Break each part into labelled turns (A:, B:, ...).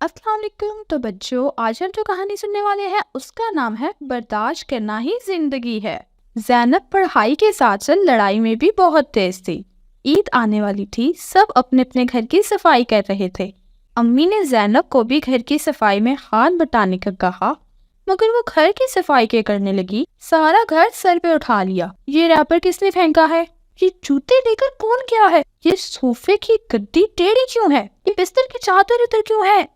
A: अस्सलाम वालेकुम। तो बच्चों, आज हम जो कहानी सुनने वाले हैं उसका नाम है बर्दाश्त करना ही जिंदगी है। ज़ैनब पढ़ाई के साथ साथ लड़ाई में भी बहुत तेज थी। ईद आने वाली थी, सब अपने अपने घर की सफाई कर रहे थे। अम्मी ने ज़ैनब को भी घर की सफाई में हाथ बटाने का कहा, मगर वो घर की सफाई के करने लगी। सारा घर सर पे उठा लिया। ये रैपर किसने फेंका है? ये जूते लेकर कौन गया है? ये सोफे की गद्दी टेढ़ी क्यों है? ये बिस्तर की चादर इधर क्यों है?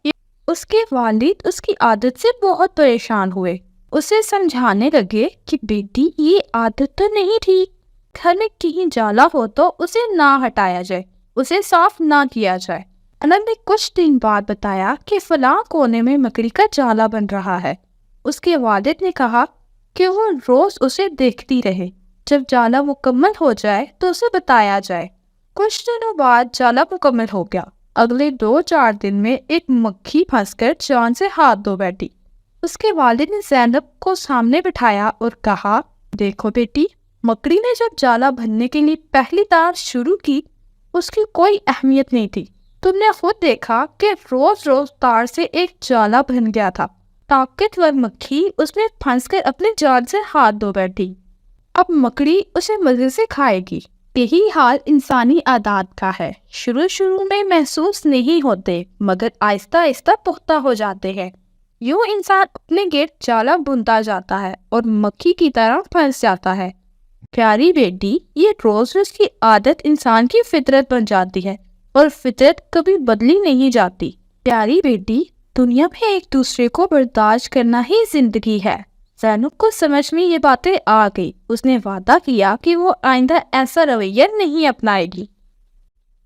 A: उसके वालिद उसकी आदत से बहुत परेशान हुए। उसे समझाने लगे कि बेटी, ये आदत तो नहीं ठीक। घर में कहीं जाला हो तो उसे ना हटाया जाए, उसे साफ ना किया जाए। अनब ने कुछ दिन बाद बताया कि फलां कोने में मकड़ी का जाला बन रहा है। उसके वालिद ने कहा कि वो रोज उसे देखती रहे। जब जाला मुकम्मल हो जाए तो उसे बताया जाए। कुछ दिनों बाद जाला मुकम्मल हो गया। अगले 2-4 दिन में एक मक्खी फंसकर जान से हाथ धो बैठी। उसके वालिद ने ज़ैनब को सामने बिठाया और कहा, देखो बेटी, मकड़ी ने जब जाला भरने के लिए पहली तार शुरू की, उसकी कोई अहमियत नहीं थी। तुमने खुद देखा कि रोज रोज तार से एक जाला बन गया था। ताकतवर मक्खी उसमें फंसकर अपने जान से हाथ धो बैठी। अब मकड़ी उसे मजे से खाएगी। यही हाल इंसानी आदत का है। शुरू में महसूस नहीं होते, मगर आहिस्ता आहिस्ता पुख्ता हो जाते हैं। यूं इंसान अपने गिर्द जाला बुनता जाता है और मक्खी की तरह फंस जाता है। प्यारी बेटी, ये रोज रोज की आदत इंसान की फितरत बन जाती है और फितरत कभी बदली नहीं जाती। प्यारी बेटी, दुनिया में एक दूसरे को बर्दाश्त करना ही जिंदगी है। ज़ैनब को समझ में ये बातें आ गई। उसने वादा किया कि वो आइंदा ऐसा रवैया नहीं अपनाएगी।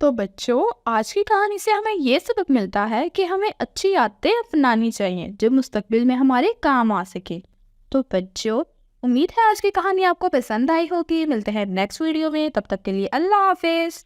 A: तो बच्चों, आज की कहानी से हमें ये सबक मिलता है कि हमें अच्छी आदतें अपनानी चाहिए जो मुस्तकबिल में हमारे काम आ सके। तो बच्चों, उम्मीद है आज की कहानी आपको पसंद आई होगी। मिलते हैं नेक्स्ट वीडियो में, तब तक के लिए अल्लाह हाफिज।